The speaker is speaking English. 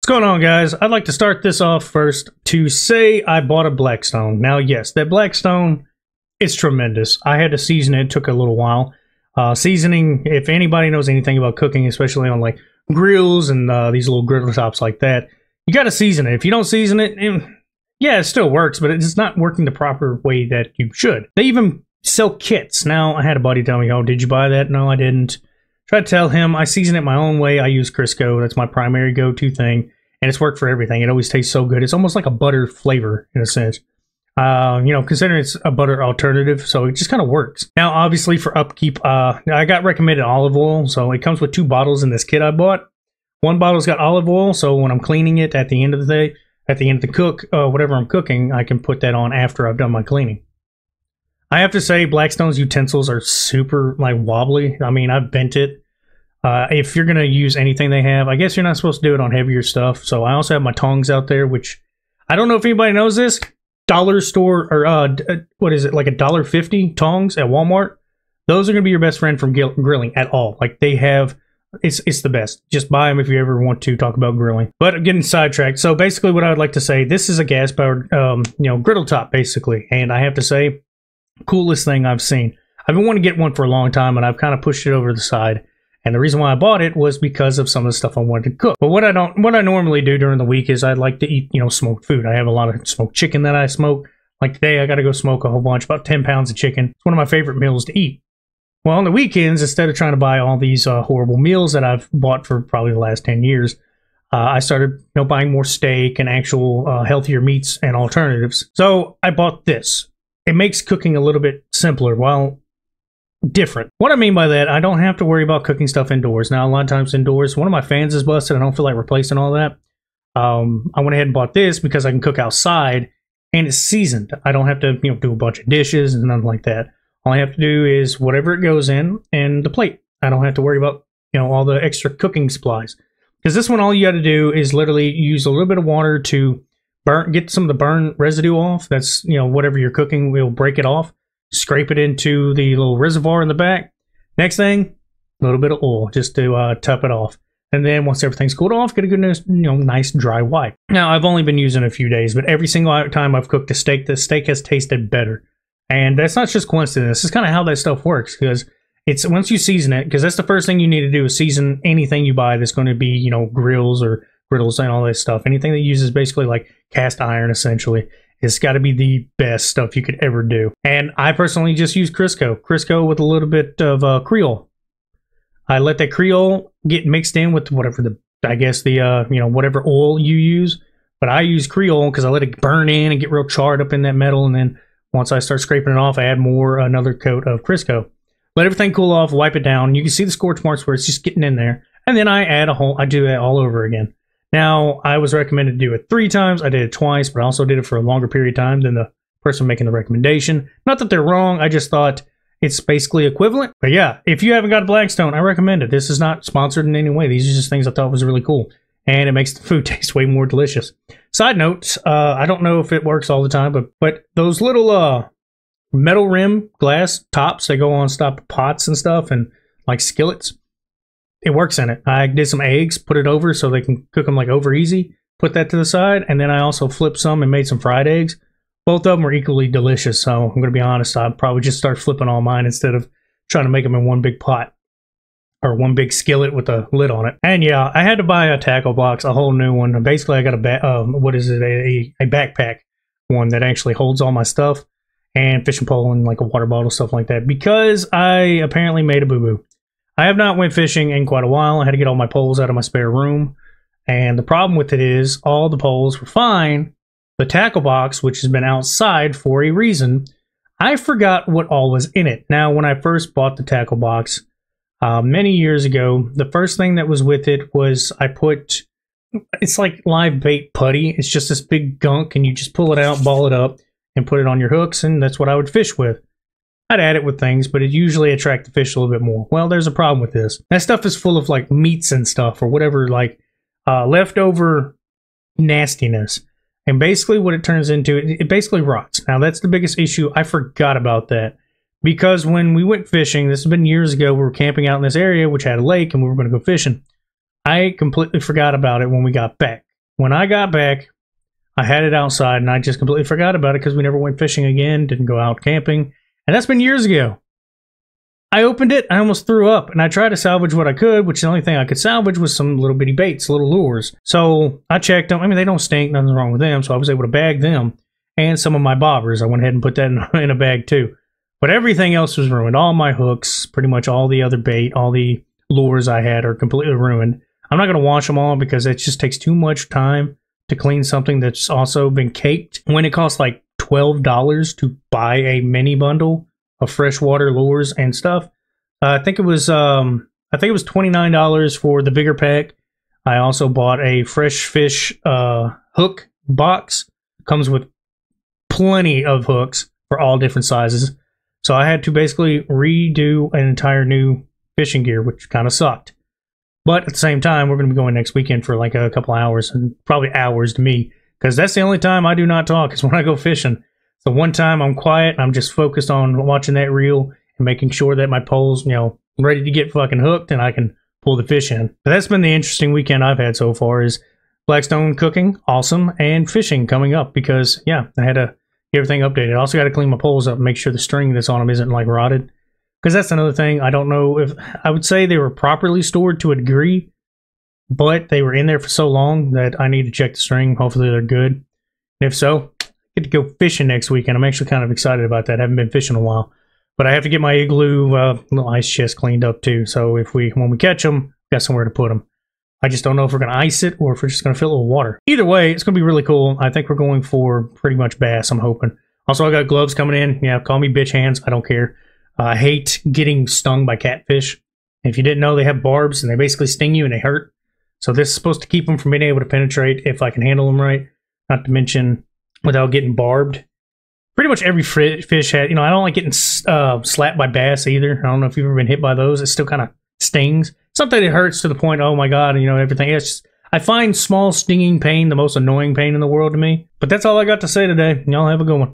What's going on, guys? I'd like to start this off first to say I bought a Blackstone. Now, yes, that Blackstone is tremendous. I had to season it. It took a little while. Seasoning, if anybody knows anything about cooking, especially on like grills and these little griddle tops like that, you got to season it. If you don't season it, yeah, it still works, but it's not working the proper way that you should. They even sell kits. Now, I had a buddy tell me, oh, did you buy that? No, I didn't. Try to tell him I season it my own way. I use Crisco. That's my primary go-to thing. And it's worked for everything. It always tastes so good. It's almost like a butter flavor in a sense. You know, considering it's a butter alternative, so it just kind of works. Now, obviously for upkeep, I got recommended olive oil. So it comes with 2 bottles in this kit I bought. One bottle's got olive oil, so when I'm cleaning it at the end of the day, at the end of the cook, whatever I'm cooking, I can put that on after I've done my cleaning. I have to say, Blackstone's utensils are super like wobbly. I mean, I've bent it. If you're going to use anything they have, I guess you're not supposed to do it on heavier stuff. So I also have my tongs out there, which I don't know if anybody knows this. Dollar store, or what is it, like $1.50 tongs at Walmart? Those are going to be your best friend from grilling at all. Like they have, it's the best. Just buy them if you ever want to talk about grilling. But getting sidetracked. So basically what I would like to say, this is a gas-powered, griddle top basically. And I have to say, coolest thing I've seen. I've been wanting to get one for a long time, and I've kind of pushed it over the side. And the reason why I bought it was because of some of the stuff I wanted to cook. But what I normally do during the week is I'd like to eat, smoked food. I have a lot of smoked chicken that I smoke. Like today, I got to go smoke a whole bunch, about 10 pounds of chicken. It's one of my favorite meals to eat. Well, on the weekends, instead of trying to buy all these horrible meals that I've bought for probably the last 10 years, I started buying more steak and actual healthier meats and alternatives. So I bought this. It makes cooking a little bit simpler. Well, different. What I mean by that, I don't have to worry about cooking stuff indoors. Now, a lot of times indoors, one of my fans is busted. I don't feel like replacing all that. I went ahead and bought this because I can cook outside and it's seasoned. I don't have to, do a bunch of dishes and nothing like that. All I have to do is whatever it goes in and the plate. I don't have to worry about, all the extra cooking supplies. Because this one, all you got to do is literally use a little bit of water to get some of the burn residue off. That's, whatever you're cooking will break it off. Scrape it into the little reservoir in the back. Next thing, a little bit of oil just to top it off. And then once everything's cooled off, get a good, nice dry wipe. Now, I've only been using it a few days, but every single time I've cooked a steak, the steak has tasted better. And that's not just coincidence. It's kind of how that stuff works, because it's once you season it, because that's the first thing you need to do is season anything you buy that's going to be, grills or griddles and all that stuff. Anything that uses basically like cast iron, essentially. It's got to be the best stuff you could ever do. And I personally just use Crisco. Crisco with a little bit of Creole. I let that Creole get mixed in with whatever whatever oil you use. But I use Creole because I let it burn in and get real charred up in that metal. And then once I start scraping it off, I add another coat of Crisco. Let everything cool off, wipe it down. You can see the scorch marks where it's just getting in there. And then I do that all over again. Now, I was recommended to do it 3 times. I did it twice, but I also did it for a longer period of time than the person making the recommendation. Not that they're wrong. I just thought it's basically equivalent. But yeah, if you haven't got a Blackstone, I recommend it. This is not sponsored in any way. These are just things I thought was really cool. And it makes the food taste way more delicious. Side note, I don't know if it works all the time, but those little metal rim glass tops that go on top pots and stuff and like skillets, it works in it. I did some eggs, put it over so they can cook them like over easy. Put that to the side, and then I also flipped some and made some fried eggs. Both of them were equally delicious, so I'm going to be honest, I'll probably just start flipping all mine instead of trying to make them in one big pot or one big skillet with a lid on it. And yeah, I had to buy a tackle box, a whole new one. Basically, I got a backpack one that actually holds all my stuff and fishing pole and like a water bottle, stuff like that, because I apparently made a boo-boo. I have not went fishing in quite a while. I had to get all my poles out of my spare room. And the problem with it is all the poles were fine. The tackle box, which has been outside for a reason, I forgot what all was in it. Now, when I first bought the tackle box many years ago, the first thing that was with it was it's like live bait putty. It's just this big gunk, and you just pull it out, ball it up, and put it on your hooks, and that's what I would fish with. I'd add it with things, but it usually attract the fish a little bit more. Well, there's a problem with this. That stuff is full of like meats and stuff or whatever, like leftover nastiness. And basically what it turns into, it basically rots. Now, that's the biggest issue. I forgot about that because when we went fishing, this has been years ago, we were camping out in this area, which had a lake, and we were going to go fishing. I completely forgot about it when we got back. when I got back, I had it outside and I just completely forgot about it because we never went fishing again, didn't go out camping. And that's been years ago. I opened it, I almost threw up, and I tried to salvage what I could, which the only thing I could salvage was some little bitty baits, little lures. So I checked them. I mean, they don't stink, nothing's wrong with them, so I was able to bag them. And some of my bobbers, I went ahead and put that in a bag too. But everything else was ruined. All my hooks, pretty much all the other bait, all the lures I had are completely ruined. I'm not going to wash them all because it just takes too much time to clean something that's also been caked. When it costs like $12 to buy a mini bundle of freshwater lures and stuff. I think it was $29 for the bigger pack. I also bought a fresh fish hook box. It comes with plenty of hooks for all different sizes. So I had to basically redo an entire new fishing gear, which kind of sucked. But at the same time, we're going to be going next weekend for like a couple hours, and probably hours to me, because that's the only time I do not talk is when I go fishing. So one time I'm quiet, I'm just focused on watching that reel and making sure that my pole's, ready to get fucking hooked and I can pull the fish in. But that's been the interesting weekend I've had so far is Blackstone cooking, awesome, and fishing coming up because, yeah, I had to get everything updated. I also got to clean my poles up and make sure the string that's on them isn't like rotted. Because that's another thing. I don't know if I would say they were properly stored to a degree, but they were in there for so long that I need to check the string. Hopefully they're good. And if so, get to go fishing next weekend. I'm actually kind of excited about that. I haven't been fishing in a while, but I have to get my igloo little ice chest cleaned up too. So when we catch them, got somewhere to put them. I just don't know if we're going to ice it or if we're just going to fill it with water. Either way, it's going to be really cool. I think we're going for pretty much bass, I'm hoping. Also, I got gloves coming in. Yeah, call me bitch hands. I don't care. I hate getting stung by catfish. If you didn't know, they have barbs and they basically sting you and they hurt. So this is supposed to keep them from being able to penetrate if I can handle them right. Not to mention without getting barbed. Pretty much every fish had, I don't like getting slapped by bass either. I don't know if you've ever been hit by those. It still kind of stings. Something that hurts to the point, oh my God, everything. It's just, I find small stinging pain the most annoying pain in the world to me. But that's all I got to say today. Y'all have a good one.